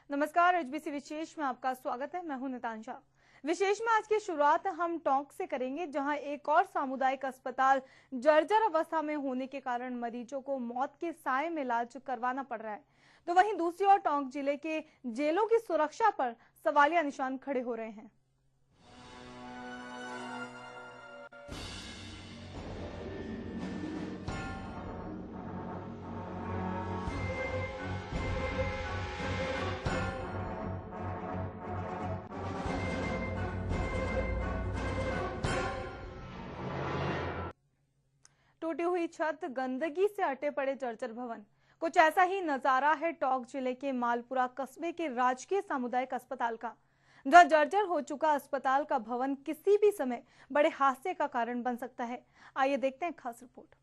नमस्कार, एचबीसी विशेष में आपका स्वागत है। मैं हूं नितांशा। विशेष में आज की शुरुआत हम टोंक से करेंगे, जहां एक और सामुदायिक अस्पताल जर्जर अवस्था में होने के कारण मरीजों को मौत के साए में इलाज करवाना पड़ रहा है। तो वहीं दूसरी ओर टोंक जिले के जेलों की सुरक्षा पर सवालिया निशान खड़े हो रहे हैं। टूटी हुई छत, गंदगी से अटे पड़े जर्जर भवन, कुछ ऐसा ही नजारा है टोंक जिले के मालपुरा कस्बे के राजकीय सामुदायिक अस्पताल का, जहां जर्जर हो चुका अस्पताल का भवन किसी भी समय बड़े हादसे का कारण बन सकता है। आइए देखते हैं खास रिपोर्ट।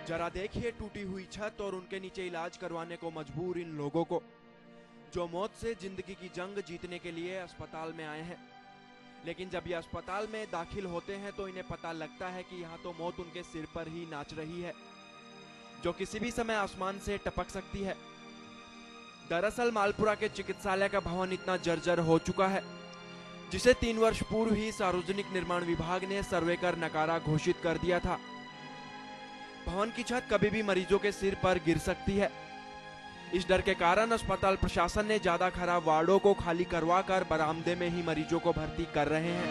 जरा देखिए टूटी हुई छत और उनके नीचे इलाज करवाने को मजबूर इन लोगों को, जो मौत से जिंदगी की जंग जीतने के लिए अस्पताल में आए हैं। लेकिन जब ये अस्पताल में दाखिल होते हैं तो इन्हें पता लगता है कि यहाँ तो मौत उनके सिर पर ही नाच रही है, जो किसी भी समय आसमान से टपक सकती है। दरअसल मालपुरा के चिकित्सालय का भवन इतना जर्जर हो चुका है, जिसे 3 वर्ष पूर्व ही सार्वजनिक निर्माण विभाग ने सर्वे कर नकारा घोषित कर दिया था। भवन की छत कभी भी मरीजों के सिर पर गिर सकती है। इस डर के कारण अस्पताल प्रशासन ने ज्यादा खराब वार्डों को खाली करवाकर बरामदे में ही मरीजों को भर्ती कर रहे हैं।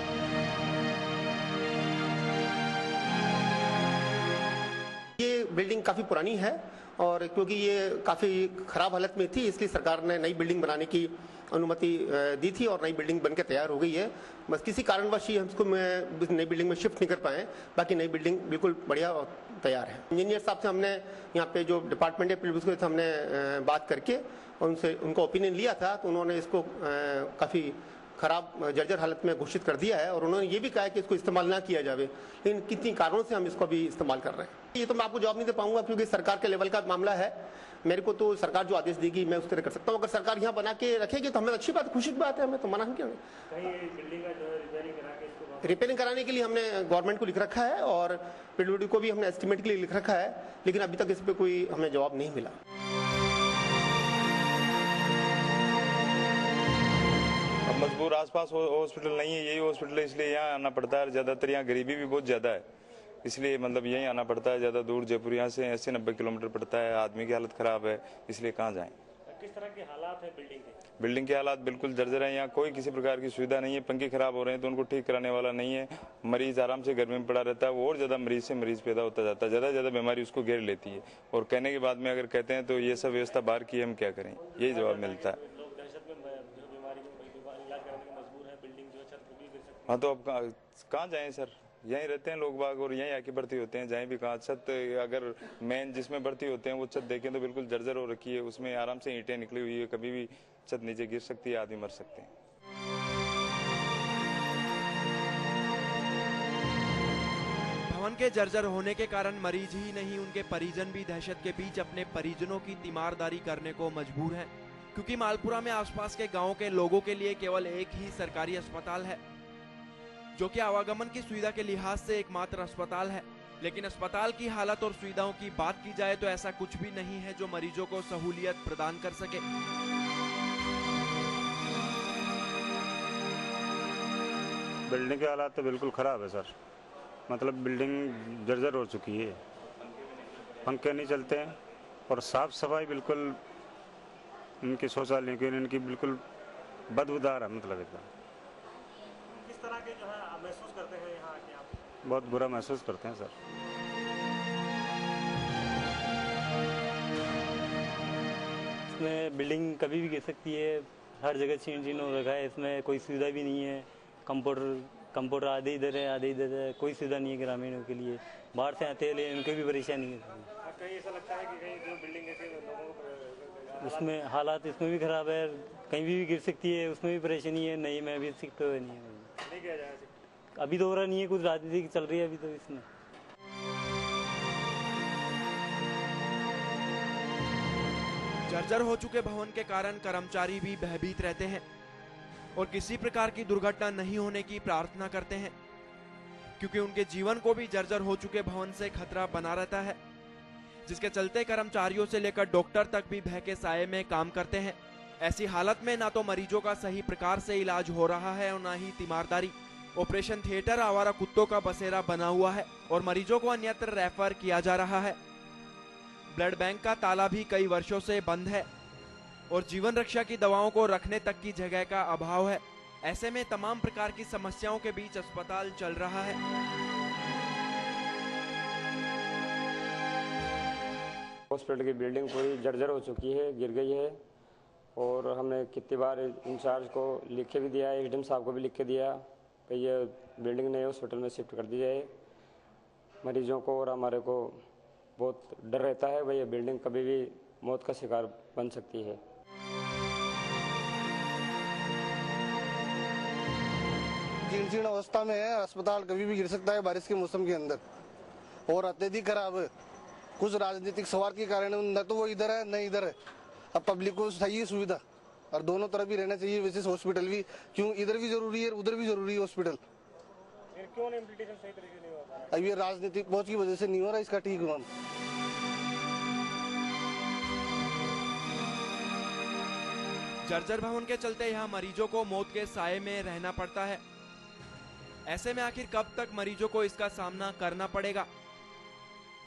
ये बिल्डिंग काफी पुरानी है और क्योंकि ये काफी खराब हालत में थी, इसलिए सरकार ने नई बिल्डिंग बनाने की अनुमति दी थी और नई बिल्डिंग बनकर तैयार हो गई है। बस किसी कारणवश ही हम इसको नई बिल्डिंग में शिफ्ट नहीं कर पाए। बाकी नई बिल्डिंग बिल्कुल बढ़िया और तैयार है। इंजीनियर साहब से हमने यहाँ पे जो डिपार्टमेंट है उसको हमने बात करके उनसे उनका ओपिनियन लिया था, तो उन्होंने इसको काफ़ी खराब जर्जर हालत में घोषित कर दिया है और उन्होंने ये भी कहा है कि इसको इस्तेमाल ना किया जाए। लेकिन कितनी कारणों से हम इसको भी इस्तेमाल कर रहे हैं, ये तो मैं आपको जवाब नहीं दे पाऊंगा, क्योंकि सरकार के लेवल का मामला है। मेरे को तो सरकार जो आदेश देगी मैं उस तरह कर सकता हूँ। अगर सरकार यहाँ बना के रखेगी तो हमें अच्छी बात, खुशी की बात है, हमें तो मना क्यों नहीं। रिपेयरिंग कराने के लिए हमने गवर्नमेंट को लिख रखा है और पीडब्ल्यूडी को भी हमने एस्टिमेट के लिए लिख रखा है, लेकिन अभी तक इस पर कोई हमें जवाब नहीं मिला। अब मजबूर आसपास हॉस्पिटल नहीं है, यही हॉस्पिटल है, इसलिए यहाँ आना पड़ता है। ज्यादातर यहाँ गरीबी भी बहुत ज्यादा है, इसलिए मतलब यहीं आना पड़ता है। ज्यादा दूर जयपुर यहाँ से 80-90 किलोमीटर पड़ता है। आदमी की हालत खराब है, इसलिए कहाँ जाएं। किस तरह के हालात है बिल्डिंग के? बिल्डिंग के हालात बिल्कुल जर्जर है। यहाँ कोई किसी प्रकार की सुविधा नहीं है। पंखे खराब हो रहे हैं तो उनको ठीक कराने वाला नहीं है। मरीज आराम से घर में पड़ा रहता है, वो और ज्यादा मरीज से मरीज पैदा होता जाता है। ज्यादा बीमारी उसको घेर लेती है और कहने के बाद में अगर कहते हैं तो ये सब व्यवस्था बाहर की, हम क्या करें, यही जवाब मिलता है। हाँ तो अब कहाँ जाएं सर, यहीं रहते हैं लोग बाग और यहीं आके भर्ती होते हैं। जहीं भी कहाँ छत, अगर मेन जिसमें भर्ती होते हैं वो छत देखें तो बिल्कुल जर्जर हो रखी है, उसमें आराम से ईंटें निकली हुई है, कभी भी छत नीचे गिर सकती है, आदमी मर सकते हैं। भवन के जर्जर होने के कारण मरीज ही नहीं, उनके परिजन भी दहशत के बीच अपने परिजनों की तीमारदारी करने को मजबूर हैं, क्योंकि मालपुरा में आसपास के गाँव के लोगों के लिए केवल एक ही सरकारी अस्पताल है, जो कि आवागमन की सुविधा के लिहाज से एकमात्र अस्पताल है। लेकिन अस्पताल की हालत और सुविधाओं की बात की जाए तो ऐसा कुछ भी नहीं है जो मरीजों को सहूलियत प्रदान कर सके। बिल्डिंग के हालात तो बिल्कुल खराब है सर, मतलब बिल्डिंग जर्जर हो चुकी है, पंखे नहीं चलते हैं और साफ सफाई बिल्कुल, इनके शौचालय की इनकी बिल्कुल बदबूदार है। मतलब एकदम किस तरह के जो है महसूस करते हैं यहाँ आके आप? बहुत बुरा महसूस करते हैं सर। इसमें बिल्डिंग कभी भी गिर सकती है, हर जगह छीन हो रखा है, इसमें कोई सुविधा भी नहीं है। कंप्यूटर आधे इधर है आधे इधर है, कोई सुविधा नहीं है ग्रामीणों के लिए। बाहर से आते हैं लेकिन उनको भी परेशानी है। कहीं ऐसा लगता है कि कहीं जो बिल्डिंग है लोगों को उसमें हालात इसमें भी खराब है, कहीं भी गिर सकती है, उसमें भी परेशानी है। नहीं, मैं अभी सीखते हुए नहीं है, अभी तो हो रहा नहीं है, कुछ राजनीति चल रही है अभी तो इसमें। जर्जर हो चुके भवन के कारण कर्मचारी भी भयभीत रहते हैं और किसी प्रकार की दुर्घटना नहीं होने की प्रार्थना करते हैं, क्योंकि उनके जीवन को भी जर्जर हो चुके भवन से खतरा बना रहता है, जिसके चलते कर्मचारियों से लेकर डॉक्टर तक भी भय के साये में काम करते हैं। ऐसी हालत में ना तो मरीजों का सही प्रकार से इलाज हो रहा है और ना ही तीमारदारी। ऑपरेशन थिएटर आवारा कुत्तों का बसेरा बना हुआ है और मरीजों को अन्यत्र रेफर किया जा रहा है। ब्लड बैंक का ताला भी कई वर्षों से बंद है और जीवन रक्षा की दवाओं को रखने तक की जगह का अभाव है। ऐसे में तमाम प्रकार की समस्याओं के बीच अस्पताल चल रहा है। हॉस्पिटल की बिल्डिंग पूरी जर्जर हो चुकी है, गिर गई है और हमने कितनी बार इंचार्ज को लिख के भी दिया है, एसडीएम साहब को भी लिख के दिया कि ये बिल्डिंग नए हॉस्पिटल में शिफ्ट कर दी जाए। मरीजों को और हमारे को बहुत डर रहता है भाई ये बिल्डिंग कभी भी मौत का शिकार बन सकती है। जीर्ण अवस्था में है, अस्पताल कभी भी गिर सकता है बारिश के मौसम के अंदर और अत्यधिक खराब है। कुछ राजनीतिक स्वार्थ के कारण न तो वो इधर है न इधर है। अब पब्लिक को चाहिए सुविधा और दोनों तरफ भी रहना चाहिए। वैसे हॉस्पिटल भी क्यों इधर भी जरूरी है उधर भी जरूरी है हॉस्पिटल। क्यों इम्प्लीमेंटेशन सही तरीके से नहीं हो रहा? अब ये राजनीतिक पहुंच की वजह से नहीं हो रहा, इसका ठीक हुआ। जर्जर भवन के चलते यहाँ मरीजों को मौत के साये में रहना पड़ता है। ऐसे में आखिर कब तक मरीजों को इसका सामना करना पड़ेगा?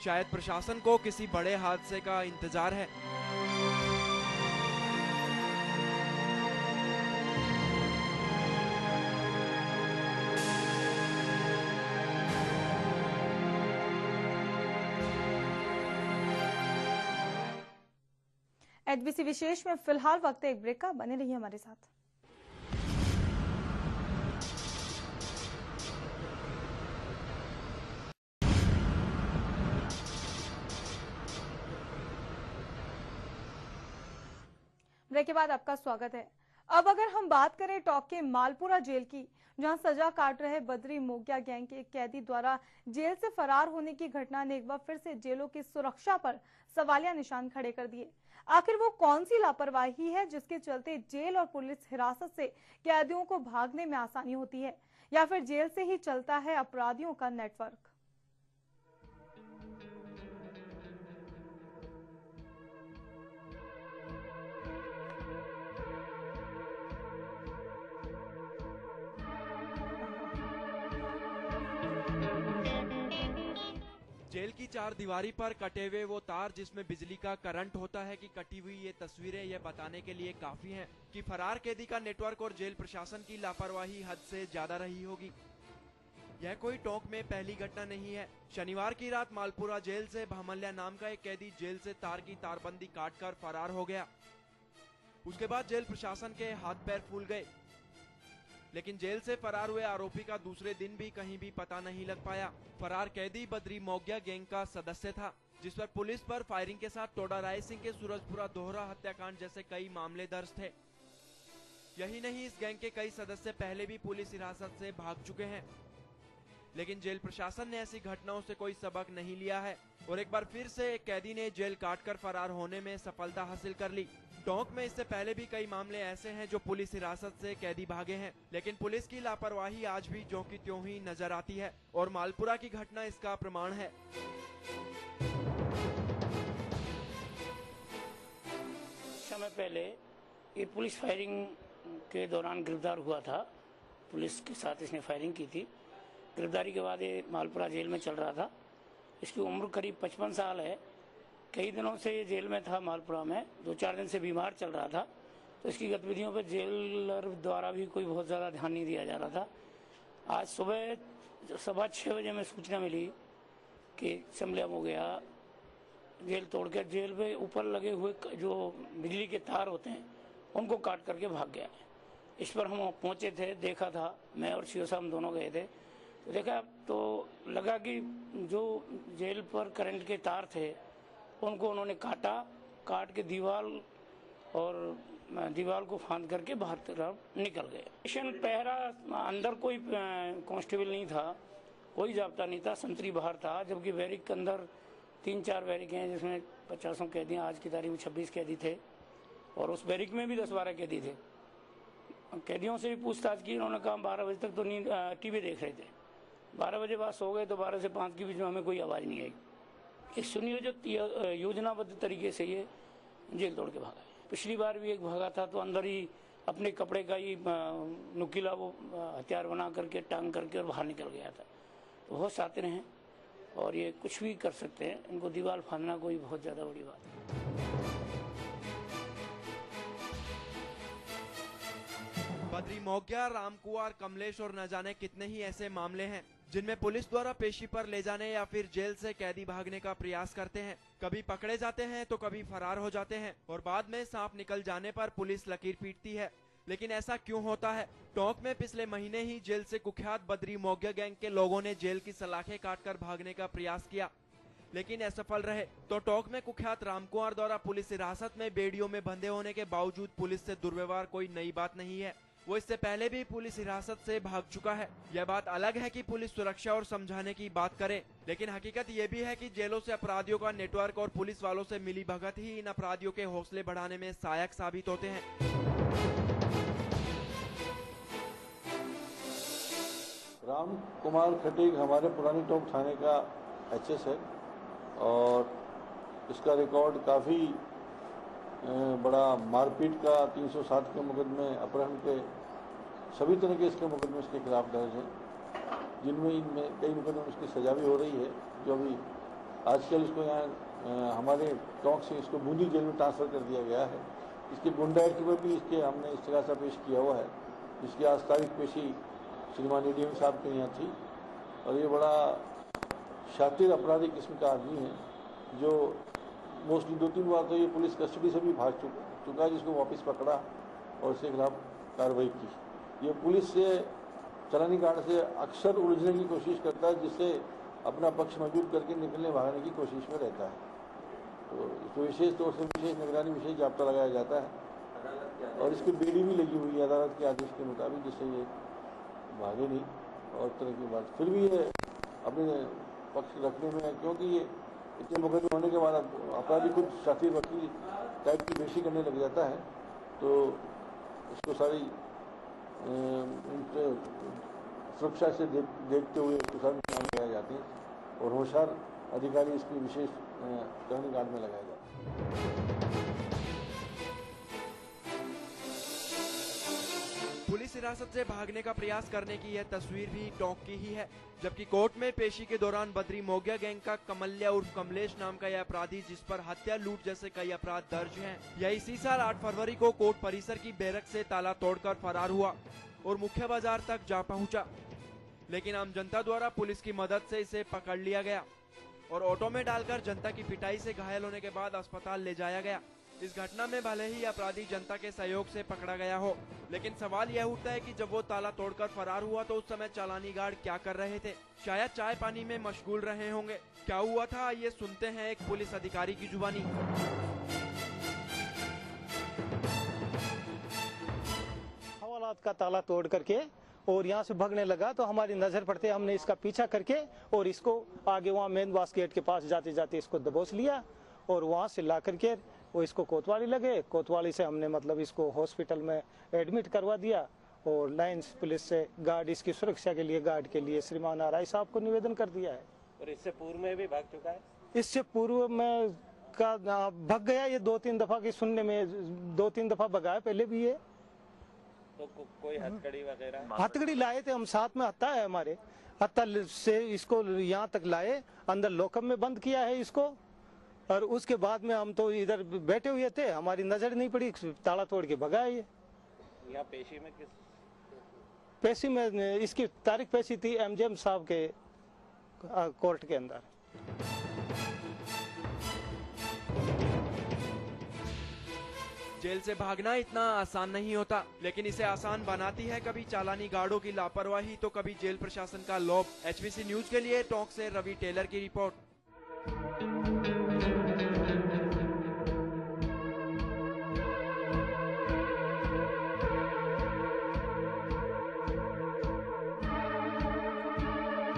शायद प्रशासन को किसी बड़े हादसे का इंतजार है। एचबीसी विशेष में फिलहाल वक्त एक ब्रेक का, बने रहिए हमारे साथ। ब्रेक के बाद आपका स्वागत है। अब अगर हम बात करें टोंक के मालपुरा जेल की, जहां सजा काट रहे बद्री मोगिया गैंग के एक कैदी द्वारा जेल से फरार होने की घटना ने एक बार फिर से जेलों की सुरक्षा पर सवालिया निशान खड़े कर दिए। आखिर वो कौन सी लापरवाही है जिसके चलते जेल और पुलिस हिरासत से कैदियों को भागने में आसानी होती है, या फिर जेल से ही चलता है अपराधियों का नेटवर्क? जेल की चार दीवारी पर कटे हुए वो तार जिसमें बिजली का करंट होता है कि कटी हुई ये तस्वीरें ये बताने के लिए काफी हैं कि फरार कैदी का नेटवर्क और जेल प्रशासन की लापरवाही हद से ज्यादा रही होगी। यह कोई टोंक में पहली घटना नहीं है। शनिवार की रात मालपुरा जेल से भामल्या नाम का एक कैदी जेल से तार की तारबंदी काटकर फरार हो गया। उसके बाद जेल प्रशासन के हाथ पैर फूल गए, लेकिन जेल से फरार हुए आरोपी का दूसरे दिन भी कहीं भी पता नहीं लग पाया। फरार कैदी बद्री मोगिया गैंग का सदस्य था, जिस पर पुलिस पर फायरिंग के साथ टोडा राय सिंह के सूरजपुरा दोहरा हत्याकांड जैसे कई मामले दर्ज थे। यही नहीं, इस गैंग के कई सदस्य पहले भी पुलिस हिरासत से भाग चुके हैं, लेकिन जेल प्रशासन ने ऐसी घटनाओं से कोई सबक नहीं लिया है और एक बार फिर से एक कैदी ने जेल काटकर फरार होने में सफलता हासिल कर ली। टोंक में इससे पहले भी कई मामले ऐसे हैं जो पुलिस हिरासत से कैदी भागे हैं, लेकिन पुलिस की लापरवाही आज भी ज्यों की त्यों ही नजर आती है और मालपुरा की घटना इसका प्रमाण है। समय पहले ये पुलिस फायरिंग के दौरान गिरफ्तार हुआ था। पुलिस के साथ इसने फायरिंग की थी। गिरफ्तारी के बाद ये मालपुरा जेल में चल रहा था। इसकी उम्र करीब 55 साल है। कई दिनों से ये जेल में था मालपुरा में, 2-4 दिन से बीमार चल रहा था, तो इसकी गतिविधियों पर जेलर द्वारा भी कोई बहुत ज़्यादा ध्यान नहीं दिया जा रहा था। आज सुबह 6:15 बजे में सूचना मिली कि समलिया हो गया, जेल तोड़ के जेल पे ऊपर लगे हुए जो बिजली के तार होते हैं उनको काट करके भाग गया। इस पर हम पहुँचे थे, देखा था, मैं और सीओ साहब दोनों गए थे, तो देखा तो लगा कि जो जेल पर करंट के तार थे उनको उन्होंने काट के दीवार को फांद करके बाहर तरफ निकल गए। स्टेशन पहरा अंदर कोई कांस्टेबल नहीं था, कोई जाब्ता नहीं था, संतरी बाहर था, जबकि बैरिक के अंदर 3-4 बैरिक हैं जिसमें 50 कैदी, आज की तारीख में 26 कैदी थे। और उस बैरिक में भी 10-12 कैदी थे। कैदियों से भी पूछताछ की, उन्होंने कहा 12 बजे तक तो नींद टीवी देख रहे थे, 12 बजे बाद सो गए, तो 12 से 5 के बीच में हमें कोई आवाज़ नहीं आई। एक सुनियोजित योजनाबद्ध तरीके से ये जेल तोड़ के भागा है। पिछली बार भी एक भागा था तो अंदर ही अपने कपड़े का ही नुकीला वो हथियार बना करके टांग करके और बाहर निकल गया था। तो बहुत शातिर हैं और ये कुछ भी कर सकते हैं, इनको दीवार फाड़ना कोई बहुत ज़्यादा बड़ी बात है। बद्री मौग्या, रामकुमार, कमलेश और न जाने कितने ही ऐसे मामले हैं जिनमें पुलिस द्वारा पेशी पर ले जाने या फिर जेल से कैदी भागने का प्रयास करते हैं। कभी पकड़े जाते हैं तो कभी फरार हो जाते हैं और बाद में सांप निकल जाने पर पुलिस लकीर पीटती है। लेकिन ऐसा क्यों होता है? टोंक में पिछले महीने ही जेल से कुख्यात बद्री मौग्या गैंग के लोगों ने जेल की सलाखें काटकर भागने का प्रयास किया, लेकिन असफल रहे। तो टोंक में कुख्यात रामकुमार द्वारा पुलिस हिरासत में बेड़ियों में बंधे होने के बावजूद पुलिस से दुर्व्यवहार कोई नई बात नहीं है। वो इससे पहले भी पुलिस हिरासत से भाग चुका है। यह बात अलग है कि पुलिस सुरक्षा और समझाने की बात करे, लेकिन हकीकत ये भी है कि जेलों से अपराधियों का नेटवर्क और पुलिस वालों से मिली भगत ही इन अपराधियों के हौसले बढ़ाने में सहायक साबित होते हैं। राम कुमार खटीक हमारे पुरानी टोंक थाने का एचएस है और इसका रिकॉर्ड काफ़ी बड़ा मारपीट का 307 के मुकदमे, अपहरण के सभी तरह के इसके मुकदमे इसके खिलाफ दर्ज हैं, जिनमें इनमें कई मुकदमे इसकी सजा भी हो रही है। जो अभी आजकल इसको यहाँ हमारे टोंक से इसको बूंदी जेल में ट्रांसफ़र कर दिया गया है। इसके गुंडा एक्ट में भी इसके हमने इस्तिगासा पेश किया हुआ है, जिसकी आज तारीख पेशी श्रीमान एडीएम साहब के यहाँ थी। और ये बड़ा शातिर अपराधी किस्म का आदमी है जो मोस्टली 2-3 बार तो ये पुलिस कस्टडी से भी भाग चुका है, जिसको वापस पकड़ा और इसके खिलाफ कार्रवाई की। ये पुलिस से चलानी गार्ड से अक्सर उलझने की कोशिश करता है, जिससे अपना पक्ष मजबूत करके निकलने भागने की कोशिश में रहता है। तो इसको विशेष तौर से विशेष निगरानी, विशेष जाब्ता लगाया जाता है और इसकी बेड़ी भी लगी हुई है अदालत के आदेश के मुताबिक, जिससे ये भागे नहीं। और तरह की बात फिर भी ये अपने पक्ष रखने में, क्योंकि ये इतने मुकदमे होने के बाद अपराधी खुद शातिर वकील टाइप की पेशी करने लग जाता है, तो उसको सारी सुरक्षा से देखते हुए उसको सारे काम लगाए जाते हैं और होशियार अधिकारी इसकी विशेष चलानी गार्ड में लगाए जाते हैं। पुलिस हिरासत से भागने का प्रयास करने की यह तस्वीर भी टोंक की ही है, जबकि कोर्ट में पेशी के दौरान बद्री मौग्या गैंग का कमल्या उर्फ कमलेश नाम का यह अपराधी, जिस पर हत्या, लूट जैसे कई अपराध दर्ज हैं, यह इसी साल 8 फरवरी को कोर्ट परिसर की बैरक से ताला तोड़कर फरार हुआ और मुख्य बाजार तक जा पहुंचा। लेकिन आम जनता द्वारा पुलिस की मदद से इसे पकड़ लिया गया और ऑटो में डालकर जनता की पिटाई से घायल होने के बाद अस्पताल ले जाया गया। इस घटना में भले ही अपराधी जनता के सहयोग से पकड़ा गया हो, लेकिन सवाल यह उठता है कि जब वो ताला तोड़कर फरार हुआ तो उस समय चालानी गार्ड क्या कर रहे थे? शायद चाय पानी में मशगूल रहे होंगे। क्या हुआ था, ये सुनते हैं एक पुलिस अधिकारी की जुबानी। हवालात का ताला तोड़ करके और यहाँ से भागने लगा, तो हमारी नजर पड़ते हमने इसका पीछा करके और इसको आगे वहाँ मेन बास गेट के पास जाते जाते इसको दबोच लिया और वहाँ से ला करके वो इसको कोतवाली लगे। कोतवाली से हमने मतलब इसको हॉस्पिटल में एडमिट करवा दिया और लाइंस पुलिस से गार्ड, इसकी सुरक्षा के लिए गार्ड के लिए श्रीमान आरआई साहब को निवेदन कर दिया है। और इससे पूर्व में भी भाग चुका है? इससे पूर्व में का भाग गया, ये 2-3 दफा की सुनने में 2-3 दफा भगा है पहले भी ये। तो कोई हथकड़ी वगैरह? हथकड़ी लाए थे हम, साथ में हत्ता है हमारे, हत्ता से इसको यहाँ तक लाए, अंदर लॉकअप में बंद किया है इसको और उसके बाद में हम तो इधर बैठे हुए थे, हमारी नजर नहीं पड़ी, ताला तोड़ के भगा ये। यहाँ पेशी में किस? पेशी में इसकी तारीख पेशी थी एमजेएम साहब के कोर्ट के अंदर। जेल से भागना इतना आसान नहीं होता, लेकिन इसे आसान बनाती है कभी चालानी गार्डों की लापरवाही तो कभी जेल प्रशासन का लोभ। HBC न्यूज के लिए टोंक से रवि टेलर की रिपोर्ट।